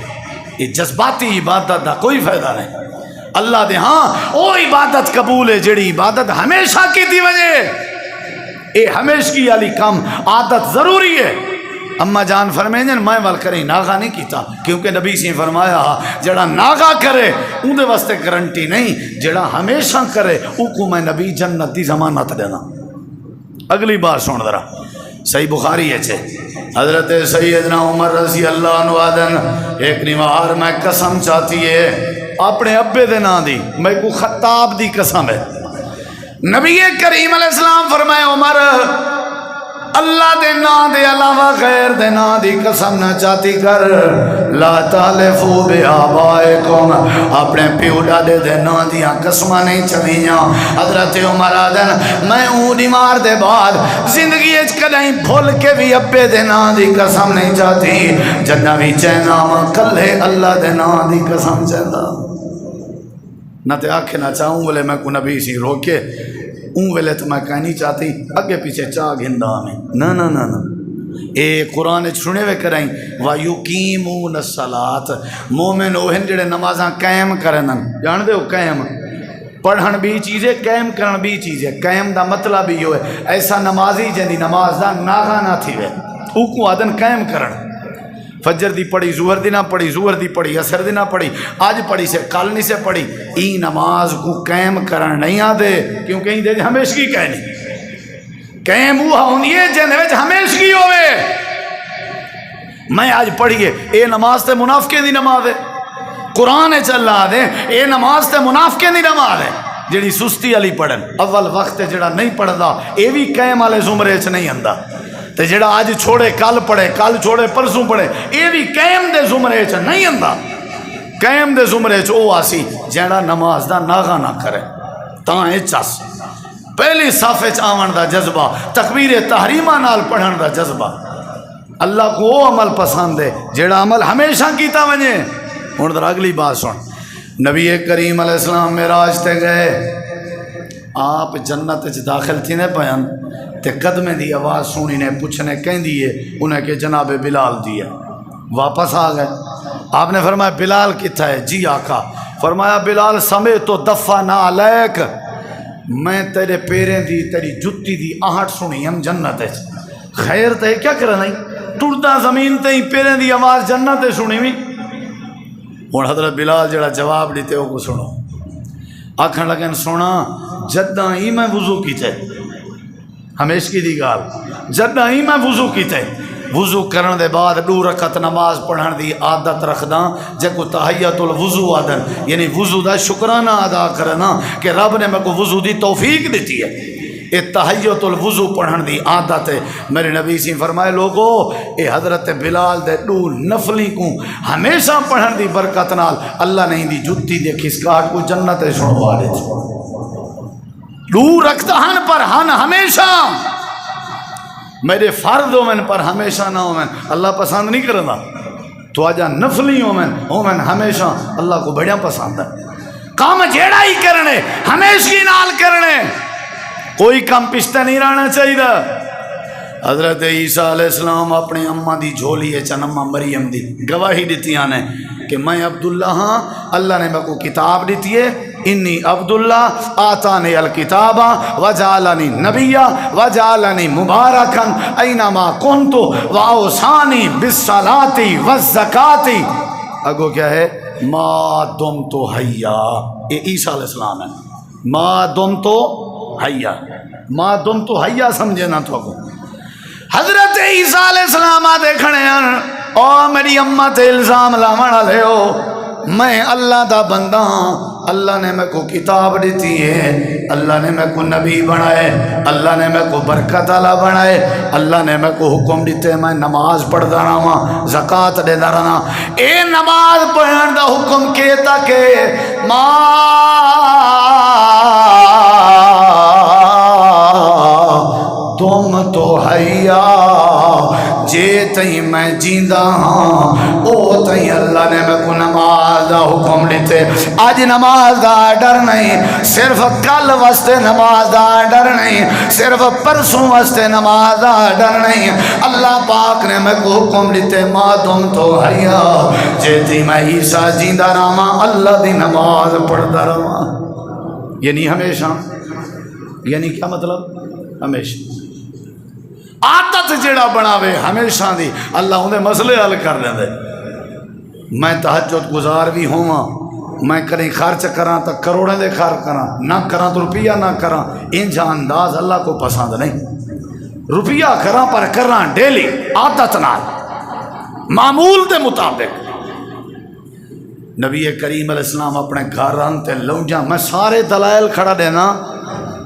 یہ جذباتی عبادت دا کوئی فائدہ نہیں اللہ دے ہاں وہ عبادت قبول ہے جڑی عبادت ہمیشہ کی دی وجہ اے ہمیشگی والی کم عادت ضروری ہے اما جان فرمائیں میں وال کریں ناغا نہیں کیتا کیونکہ نبی سے فرمایا جڑا ناغا کرے اون دے واسطے گارنٹی نہیں جڑا ہمیشہ کرے او کو میں نبی جنت دی ضمانت دینا اگلی بار سن ذرا صحیح بخاری ہے چھے حضرت سیدنا عمر رضی اللہ عنہ آدن ایک نوار میں قسم چاہتی ہے اپنے ابے دے نا دی میں کو خطاب دی قسم ہے نبی کریم علیہ السلام فرمائے عمر اللہ دے نا دے علاوہ غیر دے نا دی قسم نہ چاہتی کر لا تحلفو بے آبائکم اپنے پیو ڈاڈے دے نا دیا قسمہ نہیں چویاں حضرت عمر آدن میں اونی مار دے بعد زندگی اچ کدائیں بھول کے بھی ابے دے نا دی قسم نہیں چاہتی جنہ بھی چینا کلے اللہ دے نا دی قسم چاہتا نہ تے آنکھیں نہ چاہوں بولے میں کو نبی سی روکے اون ویلے تو میں کہیں نہیں چاہتی اگے پیچھے چاہ گھندہ ہمیں نا اے قرآن سنے وے کرائیں وَيُقِيمُونَ الصَّلَاةَ مومن اوہن جڑے نمازاں قائم کرنن جان دے ہو قائم پڑھن بھی چیزیں قائم کرن بھی چیزیں قائم دا مطلب ہی ہوئے ایسا نمازی جنی نماز دا ناغا نہ تھی وے او کو آدن قائم کرن فجر دی پڑھی ظہر دی نہ پڑھی ظہر دی پڑھی عصر دی نہ پڑھی آج پڑھی سے کل نہیں سے پڑھی ای نماز کو قائم کرن نہیں آدے کیونکہ ای دے ہمیشگی کہنی قائم ہوا ہونی ہے جنہے وچ ہمیشگی ہوئے میں آج پڑھیے اے نماز تے منافقے دی نماز ہے قرآن چلا دے اے نماز تے منافقے دی نماز ہے جڑی سستی علی پڑھن اول وقت جڑا نہیں پڑھدا اے بھی قائم والے زمرے چ نہیں آندا تے جڑا آج چھوڑے کل پڑھے کل چھوڑے پرسوں پڑھے اے بھی قائم دے زمرے چ نہیں آندا قائم دے زمرے چ او آسی جڑا نماز دا ناغا نہ کرے تاں اے چس پہلی صافے چ آون دا جذبہ تکبیر تحریمہ نال پڑھن دا جذبہ اللہ کو وہ عمل پسند ہے جڑا عمل ہمیشہ کیتا ونجے ہن در اگلی بات سن نبی کریم علیہ السلام معراج تے گئے آپ جنت وچ داخل تھی نے پیان تے قدمے دی آواز سنی نے پوچھنے کہیں دیئے انہیں کہ جناب بلال دیا واپس آ گئے آپ نے فرمایا بلال کتھا ہے؟ جی آقا۔ فرمایا بلال سمے تو دفع نہ علیک، میں تیرے پیریں دی تیری جتی دی آہٹ سنی ہم جنت ہے۔ خیر تے کیا کرنا ہی ٹردا زمین تے ہی پیریں دی آواز جنت ہے سنی بھی۔ ہوں حضرت بلال جڑا جواب دیتے وہ کو سنو، آکھن لگن سونا جداں ہی میں وضو کیتے، ہمیش کی دی گال، جداں ہی میں وضو کیتے، وضو کرن دے بعد 2 رکعت نماز پڑھن دی عادت رکھدا جے کو تحیۃ الوضو آدن، یعنی وضو دا شکرانہ ادا کرنا کہ رب نے میں کو وضو دی توفیق دیتی ہے، اے تحیۃ الوضو پڑھن دی عادت ہے۔ میرے نبی سی فرمائے لوگو اے حضرت بلال دے 2 نفلی کو ہمیشہ پڑھن دی برکت نال اللہ نے دی جتی دے کھسکاہٹ کو جنت چھڑوا دے۔ 2 رکعتاں پر ہن ہمیشہ میرے فرض ہومن پر ہمیشہ نہ ہومن اللہ پسند نہیں کرنا، تو آجا نفلی ہومن ہمیشہ اللہ کو بڑیا پسند ہے۔ کام جیڑا ہی کرنے ہمیشہ نال کرنے، کوئی کام پشتہ نہیں رہنا چاہیے۔ حضرت عیسیٰ علیہ السلام اپنی اماں دی جھولی ہے چن اماں مریم دی گواہی دیتی آنے کہ میں عبداللہ ہاں، اللہ نے میں کو کتاب دیتی ہے، انی عبداللہ آتانی الکتاب وجعلنی نبیا وجعلنی مبارکن اینما کنت واوصانی بالصلاۃ والزکاۃ، اگو کیا ہے ما دمت حیا، یہ عیسیٰ علیہ السلام ہے، ما دمت حیا، ما دمت حیا سمجھے نہ تو حضرت عیسیٰ علیہ السلام دیکھنے ہیں او میری اماں تے الزام لاونا لے ہو، میں اللہ دا بندہ ہاں، اللہ نے میں کو کتاب دیتی ہے، اللہ نے میں کو نبی بنائے، اللہ نے میں کو برکت والا بنائے، اللہ نے میں کو حکم دیتے میں نماز پڑھدا رہاں، زکوٰۃ دیندا رہاں، اے نماز پڑھن دا حکم کیتا کہ تم تو حیا جے تئیں میں جیندہ ہاں او تئیں اللہ نے میں کو نماز دا حکم دیتے۔ آج نماز دا ڈر نہیں، صرف کل واسطے نماز دا ڈر نہیں، صرف پرسوں واسطے نماز دا ڈر نہیں، اللہ پاک نے میں کو حکم دیتے ما تم تو حیا جے تئیں میں عیسیٰ جیندہ رہاں اللہ دی نماز پڑھدا رہاں، یعنی ہمیشہ، یعنی کیا مطلب ہمیشہ عادت جڑا بناوے ہمیشہ دی اللہ انہیں مسئلے حل کر دیں دے۔ میں تہجد گزار بھی ہوں، میں کریں خرچ کراں تو کروڑیں دے خرچ کراں، نہ کراں تو روپیہ نہ کراں، انجا انداز اللہ کو پسند نہیں۔ روپیہ کراں پر کراں ڈیلی عادت نال معمول دے مطابق۔ نبی کریم علیہ السلام اپنے گھر آنتے لونجا، میں سارے دلائل کھڑا دینا،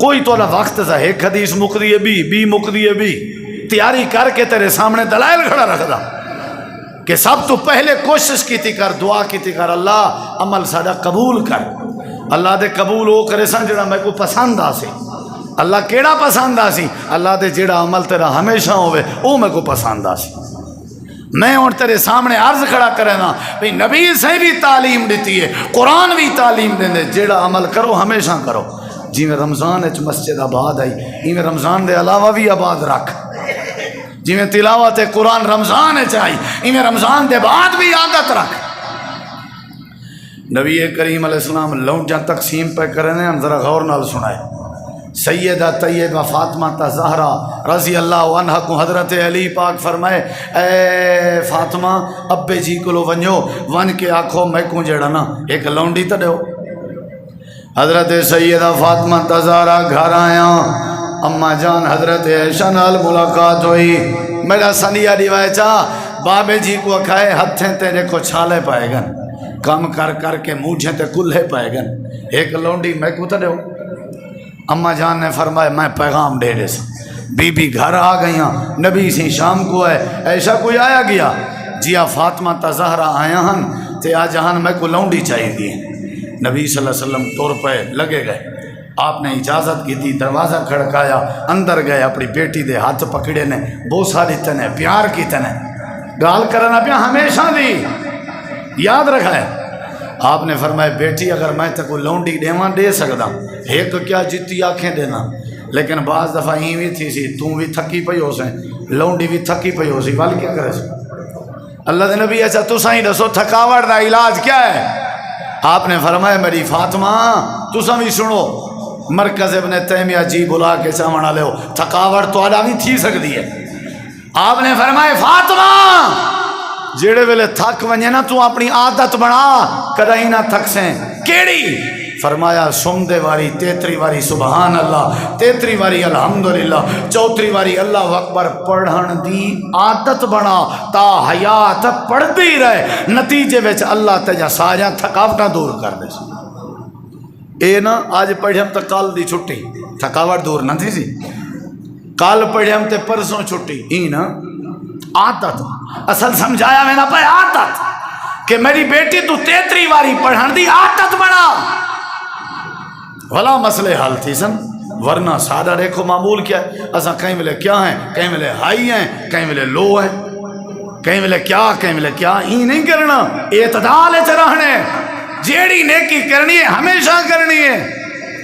کوئی تو وقت تھا ایک حدیث مقدی بھی مقدی بھی تیاری کر کے تیرے سامنے دلائل کھڑا رکھ دا کہ سب تو پہلے کوشش کی تھی کر، دعا کی تھی کر اللہ عمل ساڈا قبول کر، اللہ دے قبول ہو کرے سن جڑا میں کو پسند آ سی، اللہ کیڑا پسند آ سی، اللہ دے جڑا عمل تیرا ہمیشہ ہوئے او میں کو پسند آ سی۔ میں اور تیرے سامنے عرض کھڑا کرے نا بھئی نبی سے بھی تعلیم دیتی ہے، قرآن بھی تعلیم دیں دے، جڑا عمل کرو ہمیشہ کرو، جی میں رمضان اچ مسجد آباد آئی، جی میں رمضان دے علاوہ بھی آباد رکھ، جی میں تلاوت قرآن رمضان اچ آئی، جی میں رمضان دے بعد بھی عادت رکھ۔ نبی کریم علیہ السلام لونجا تقسیم پہ کرنے ہیں، ذرا غور نال سنائے۔ سیدہ طیبہ فاطمہ زہرا رضی اللہ عنہ کو حضرت علی پاک فرمائے اے فاطمہ ابے جی کو ونجو ون کے آکھو میں کو جڑا نا ایک لونڈی تو دیو۔ حضرت سیدہ فاطمہ زہرا گھر آیا، اماں جان حضرت عائشہ نال ملاقات ہوئی، میرا سنیا روایت بابے جی کو کھائے ہتھیں تے دیکھو چھالے پائے گن، کم کر کر کے موجھیں تے کلھے پائے گن، ایک لونڈی میں کو تو دیو۔ اماں جان نے فرمایا میں پیغام دے دے سا، بی بی گھر آ گئیاں، نبی سی شام کو ہے، ایسا کوئی آیا گیا جیا فاطمہ زہرا آیا ہن تے آ جہان میں کو لونڈی چاہیے دی۔ نبی صلی اللہ علیہ وسلم طور پہ لگے گئے، آپ نے اجازت کی تھی، دروازہ کھڑکایا، اندر گئے، اپنی بیٹی دے ہاتھ پکڑے نے، بوسا دیتے نے، پیار کیتے نے، گال کرنا پیا ہمیشہ دی، یاد رکھا ہے۔ آپ نے فرمایا بیٹی اگر میں تے کو لونڈی دیواں دے سکدا، ایک کیا جتی آنکھیں دینا، لیکن بعض دفعہ ہی تھی سی، توں بھی تھکی پئی ہو سے، لونڈی بھی تھکی پئی ہو سی، وال کیا کرے سی، اللہ دے نبی اچھا تساں ہی دسو تھکاوٹ دا علاج کیا ہے؟ آپ نے فرمایا میری فاطمہ تساں بھی سنو، مرکز ابن تیمیہ جی بلا کے چاونا لے ہو تھکاوٹ تو آدھا بھی تھی سکتی ہے۔ آپ نے فرمایا فاطمہ جیڑے ویلے تھک ونجے نا تو اپنی عادت بنا کدی نہ تھک سیں، کیڑی؟ فرمایا سمدے واری 33 واری سبحان اللہ، 33 واری الحمدللہ، 34 واری اللہ اکبر پڑھن دی عادت بنا تا حیات پڑھتی رہے، نتیجے وچ اللہ تجا ساریاں تھکاوٹاں دور کر دے سی۔ اے نا آج پڑھے ہم تو کل دی چھٹی تھکاوٹ دور نہ تھی سی، کل پڑھے ہم تے پرسوں چھٹی، ای نا عادت اصل سمجھایا میں نہ پہ عادت کہ میری بیٹی تو 33 واری پڑھن دی عادت بنا، بھلا مسئلے حل تھی سن، ورنہ سادہ دیکھو معمول کیا ہے، اساں کہیں ملے کیا ہیں، کہیں ملے ہائی ہیں، کہیں ملے لو ہیں، کہیں ملے کیا، کہیں ملے کیا، ہی نہیں کرنا، اعتدال چ رہنے، جیڑی نیکی کرنی ہے ہمیشہ کرنی ہے۔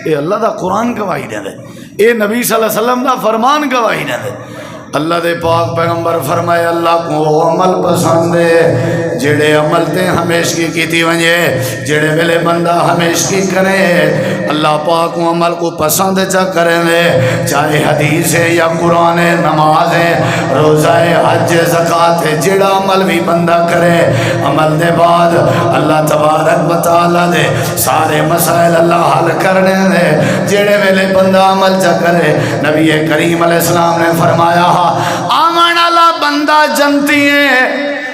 اے اللہ دا قرآن گواہی دے دے، اے نبی صلی اللہ علیہ وسلم دا فرمان گواہی دے دے۔ اللہ دے پاک پیغمبر فرمائے اللہ کو عمل پسند ہے جڑے عمل تے ہمیشگی کیتی ونجے، جڑے ویلے بندہ ہمیشگی کرے اللہ پاک کو عمل کو پسند چا کریں دے، چاہے حدیث ہے یا قرآن ہے، نماز ہے، روزہ ہے، حج زکوٰۃ ہے، جڑا عمل بھی بندہ کرے عمل دے بعد اللہ تبارک و تعالیٰ دے سارے مسائل اللہ حل کرنے دے، جڑے ویلے بندہ عمل چا کرے نبی کریم علیہ السلام نے فرمایا آمن اللہ بندہ جنتی ہے،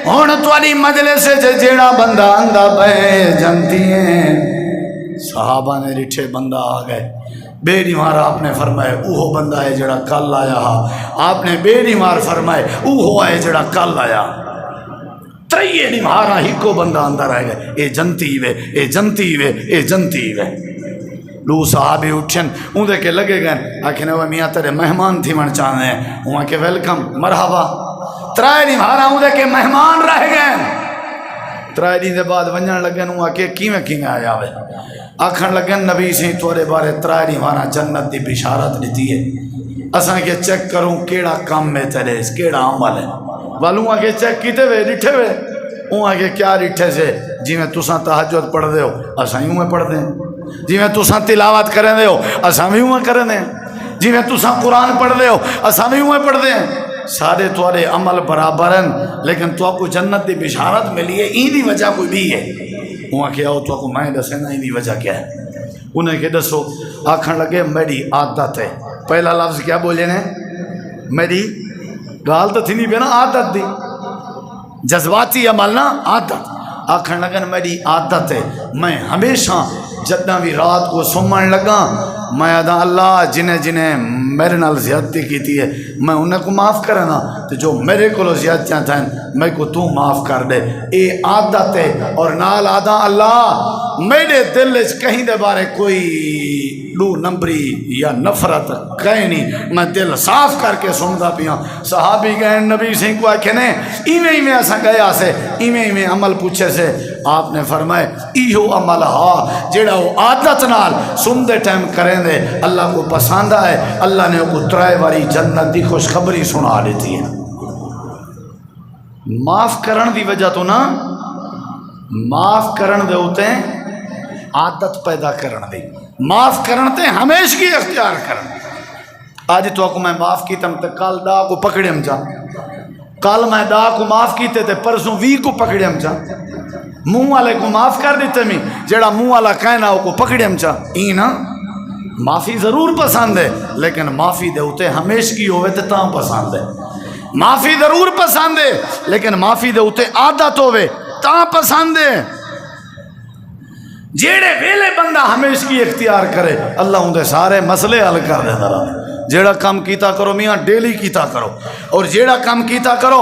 ہون توالی مجلس سے جیڑا بندہ اندہ پہ جنتی ہے۔ صحابہ نے رٹھے بندہ آ گئے، بے نیمار آپ نے فرمائے اوہو بندہ ہے جڑا کل آیا ہا، آپ نے بے نیمار فرمائے اوہو ہے جڑا کل آیا، تریے نیمارا ہی کو بندہ اندر آئے گئے، اے جنتی وے، اے جنتی وے، اے جنتی وے۔ لو صحابی اٹھن اون دے کے لگے گئے آکھنے وہ میاں تیرے مہمان تھی من چاہنے ہیں، وہاں کے ویلکم مرحبا، ترائے نہیں مہارا اون دے کے مہمان رہ گئے، ترائے دن دے بعد ونجن لگن وہاں کے کیویں آیا ہوئے، آکھن لگن نبی سے توڑے بارے ترائے نہیں مہارا جنت دی بشارت دیتی ہے، اساں کے چیک کروں کیڑا کام میں تیرے کیڑا عمل ہے، والوں آگے چیک کیتے ہوئے ڈٹھے ہوئے، اون آگے کیا ڈٹھے سے جی میں تساں تہجد پڑھ دے ہو اساں یوں میں پڑھ دیں، جی میں تساں تلاوت کریں دے ہو اساں بھی ہوں کریں دیں، جی میں تساں قرآن پڑھ دے ہو اساں بھی ہوں پڑھ دیں، سارے توارے عمل برابر ہیں لیکن تو آپ کو جنت دی بشارت ملی ہے، این دی وجہ کوئی بھی ہے، وہاں کیا ہو تو آپ کو میں دسے نا این دی وجہ کیا ہے، انہیں کہ دسو آکھن لگے میری عادت ہے، پہلا لفظ کیا بولے نے میری گال تو تھی نہیں پہ نا عادت دی، جذباتی عمل نا عادت، آکھن لگن میری عادت ہے میں ہمیشہ جدہ بھی رات کو سمن لگا میں ادا اللہ جنہیں جنہیں میرے نال زیادتی کی تھی ہے میں انہیں کو معاف کرنا تو جو میرے کو زیادتیاں تھیں میں کو تو معاف کر دے، اے عادت ہے، اور نال آدھا اللہ میرے دل کہیں دے بارے کوئی لو نمبری یا نفرت کہیں نہیں، میں دل صاف کر کے سندا پیاں۔ صحابی گئے نبی سے کو آکھنے ایویں ایسا گیا سے ایویں عمل پوچھے سے، آپ نے فرمائے ایہو عمل ہا جیڑا وہ عادت نال سندے ٹائم کریں دے اللہ کو پسند ہے، اللہ نے وہ ترائے واری جنت دی خوشخبری سنا دیتی ہے۔ معاف کرن دی وجہ تو نا معاف کرن دے ہوتے ہیں عادت پیدا کرن دی، معاف کرن تے ہمیشگی اختیار کرن، آج تو کو میں معاف کیتم تے کل دا کو پکڑیم جا، کل میں دا کو معاف کیتے تے پرسوں وی کو پکڑیم جا، منہ والے کو معاف کر دیتے میں جڑا منہ والا کہنا وہ کو پکڑیم جا، ای نا معافی ضرور پسند ہے لیکن معافی دے ہوتے ہمیشگی ہوئے تے تاں پسند ہے، معافی ضرور پسند ہے لیکن معافی دے ہوتے عادت ہوئے تاں پسند ہے، جیڑے ویلے بندہ ہمیشگی اختیار کرے اللہ ان دے سارے مسئلے حل کر دے درہ، جیڑا کام کیتا کرو میاں ڈیلی کیتا کرو، اور جیڑا کام کیتا کرو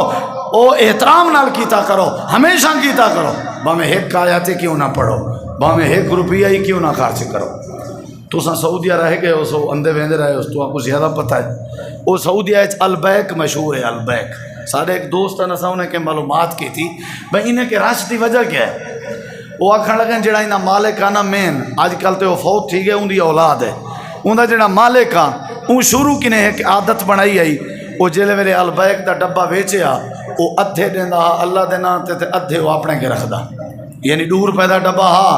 او احترام نال کیتا کرو، ہمیشہ کیتا کرو، باہمیں ایک آیاتے کیوں نہ پڑھو، باہمیں 1 روپیہ ہی کیوں نہ خرچ کرو۔ تو سعودیہ رہ گئے ہو سو اندے ویندے رہے ہو تو آپ کو زیادہ پتہ ہے، وہ سعودیہ البیک مشہور ہے، البیک سارے ایک دوست نے انہیں کے معلومات کی تھی بھائی انہیں کے راش دی وجہ کیا ہے، وہ آکھن لگن جڑا انہاں مالک آنا مین آج کل تے وہ فوت تھی گئے ان دی اولاد ہے، انہاں جڑا مالک آ ان شروع کی نے ایک عادت بنائی آئی، وہ جیلے ویلے البیک دا ڈبہ ویچے آ وہ ادھے دینا اللہ دے نام تے ادھے وہ اپنے کے رکھدا، یعنی دور پیدا ڈبا ہا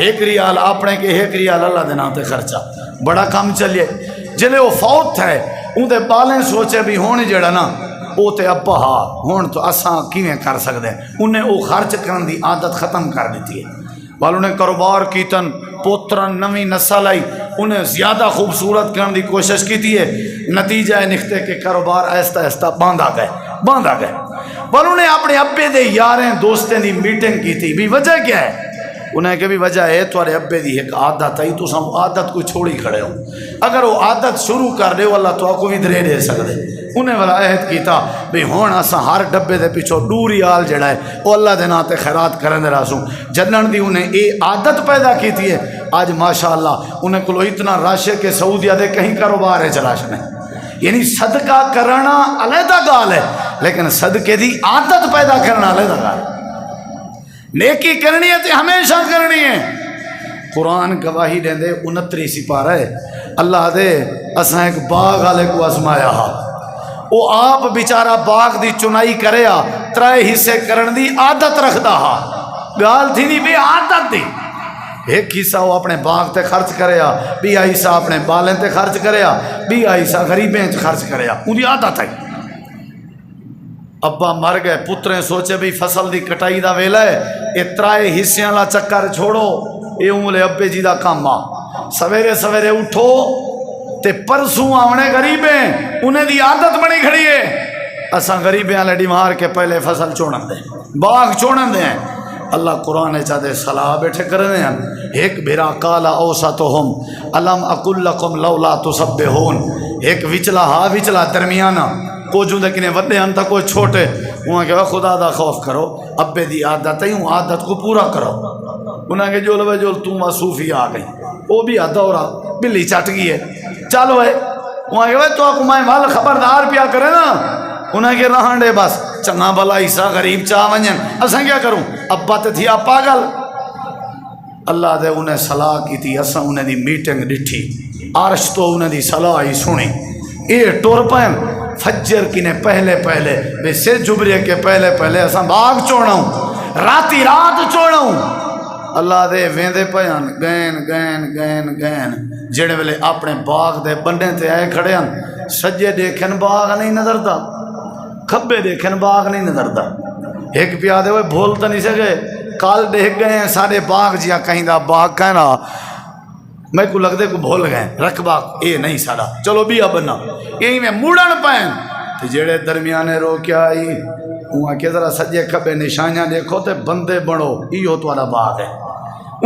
1 ریال اپنے کے 1 ریال اللہ دے نام تے خرچہ بڑا کام چلیے۔ جلے وہ فوت ہے اندے بالیں سوچے بھی ہون جڑا نا وہ تے ابا ہا ہون تو اساں کیویں کر سکتے ہیں، انہیں وہ خرچ کرن دی عادت ختم کر دیتی ہے۔ والوں نے کاروبار کیتن پوترن نویں نسل آئی انہیں زیادہ خوبصورت کرنے دی کوشش کی ہے، نتیجہ نکتے کہ کاروبار آہستہ آہستہ باندھا گئے۔ والوں نے اپنے ابے دے یاریں دوستیں دی میٹنگ کی تھی بھی وجہ کیا ہے؟ انہیں کہ بھی وجہ ہے تھوڑے ابے دی ایک عادت آئی تو سم عادت کو چھوڑی کھڑے ہو، اگر وہ عادت شروع کر دے اللہ تو آپ کو بھی دے سکتے۔ انہیں والا عہد کیتا بھی ہون اساں ہر ڈبے دے پیچھو 2 ریال جڑا ہے وہ اللہ دے نام تے خیرات کرن دے راسوں جنن دی انہیں اے عادت پیدا کیتی ہے۔ آج ماشاءاللہ انہیں کو اتنا رش ہے کہ سعودیہ دے کہیں کاروبار ہے چلاشنے، یعنی صدقہ کرنا علیحدہ گال ہے لیکن صدقے دی عادت پیدا کرنا علیحدہ گال ہے۔ نیکی کرنی ہے تو ہمیشہ کرنی ہے۔ قرآن گواہی دیں دے 29 سپارہ ہے اللہ دے اساں ایک باغ والے کو آزمایا ہا، وہ آپ بیچارہ باغ دی چنائی کرے ہا 3 حصے کرن دی عادت رکھدا ہا، گال تھی نہیں بھی عادت دی۔ 1 حصہ وہ اپنے باغ تے خرچ کرے ہا، 2 حصہ اپنے بالیں تے خرچ کرے ہا، 2 حصہ غریبیں خرچ کرے ہا، ان دی عادت ہے۔ ابا مر گئے پتریں سوچے بھی فصل دی کٹائی دا ویلا ہے یہ 3 حصیاں لا چکر چھوڑو، یہ انگلے ابے جی دا کام آ سویرے سویرے اٹھو تے پرسوں آونے غریبیں انہیں دی عادت بنی کھڑی ہے اساں غریبیں والے ڈیمار کے پہلے فصل چوڑن دیں باغ چوڑن دیں۔ اللہ قرآن چاہتے صلاح بیٹھے کرنے ہیں ایک بھیرا کالا اوسطہم الم اقل لکم لولا تسبحون، ایک وچلا ہا وچلا درمیانہ کو جو دکنے وڈے ہن تا کوئی چھوٹے وہاں کہ خدا دا خوف کرو، ابے دی عادت ہے عادت کو پورا کرو۔ انہاں کہ جول وے جول تو معصوفی آ گئی وہ بھی آدھا ہو رہا بلی چٹ گئی ہے چلو ہے وہاں کہ تو آپ میں وال خبردار پیا کرے نا، انہاں کہ رہن دے بس چنگا بلا عیسیٰ غریب چاہ ونجن اساں کیا کروں ابا تے تھی آپ پاگل۔ اللہ دے انہیں صلاح کی تھی اساں انہیں دی میٹنگ ڈٹھی عرش تو انہیں دی صلاح ہی سنی یہ ٹور پائیں فجر کی نے پہلے بے سے جبریے کے پہلے اساں باغ چوڑا ہوں راتی رات چوڑا ہوں۔ اللہ دے ویندے پیان گین جڑے ویلے اپنے باغ دے بننے تے آئے کھڑے ہیں سجے دیکھن باغ نہیں نظر دا کھبے دیکھن باغ نہیں نظر دا، ایک پیادے ہوئے بھول تو نہیں سکے کال دیکھ گئے ہیں سارے باغ جیا کہیں دا باغ کہنا میں کو لگ دے کو بھول گئے رقبہ اے نہیں سارا چلو بھی بنا یہی میں موڑن پائیں تو جڑے درمیانے رو کیا آئی وہاں کہ ذرا سجے کھبے نشانیاں دیکھو تے بندے بڑھو ایہو تو والا باغ ہے۔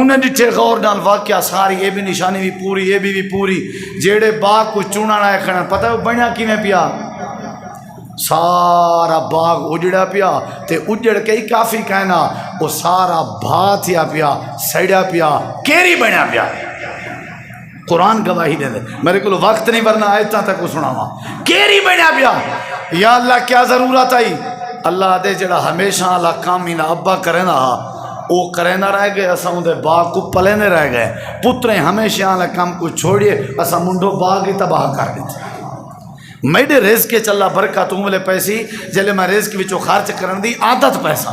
انہیں ڈٹھے غور نال واقعہ ساری یہ بھی نشانی بھی پوری یہ بھی پوری جڑے باغ کو چونا نہ کھڑا پتہ ہے بنیا کیویں پیا سارا باغ اجڑا پیا تے اجڑ کے ہی کافی کہنا وہ سارا بھا تھیا پیا سڑیا پیا کیری بنیا پیا۔ قرآن گواہی دے دے میرے کو وقت نہیں ورنہ آیتاں تک کو سناواں کیری بنیا پیا۔ یا اللہ کیا ضرورت آئی اللہ دے جڑا ہمیشہ اللہ کام ہی نہ ابا کرے نہ وہ کرے نہ رہ گئے اساں دے باغ کو پلے نہ رہ گئے پتریں ہمیشہ اللہ کام کو چھوڑیے اساں منڈو باغ ہی تباہ کر دیتے۔ میرے رزق کے چلا برکت عملے پیسی جلے میں رزق وچوں خرچ کرن دی عادت پیسہ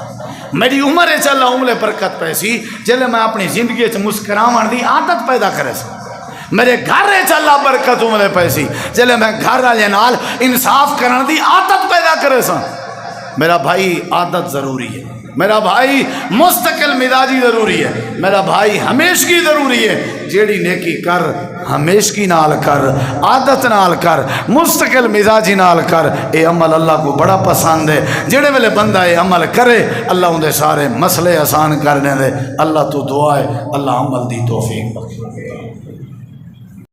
میری عمر چلا عملے برکت پیسی جلے میں اپنی زندگی چ مسکراون دی عادت پیدا کرے سا میرے گھر چلا برکت عملے پیسی جلے میں گھر والے نال انصاف کرن دی عادت پیدا کرے سا۔ میرا بھائی عادت ضروری ہے، میرا بھائی مستقل مزاجی ضروری ہے، میرا بھائی ہمیشگی ضروری ہے۔ جیڑی نیکی کر ہمیشگی نال کر عادت نال کر مستقل مزاجی نال کر اے عمل اللہ کو بڑا پسند ہے۔ جیڑے ویلے بندہ اے عمل کرے اللہ ان دے سارے مسئلے آسان کر دے۔ اللہ تو دعا ہے اللہ عمل دی توفیق بخشے۔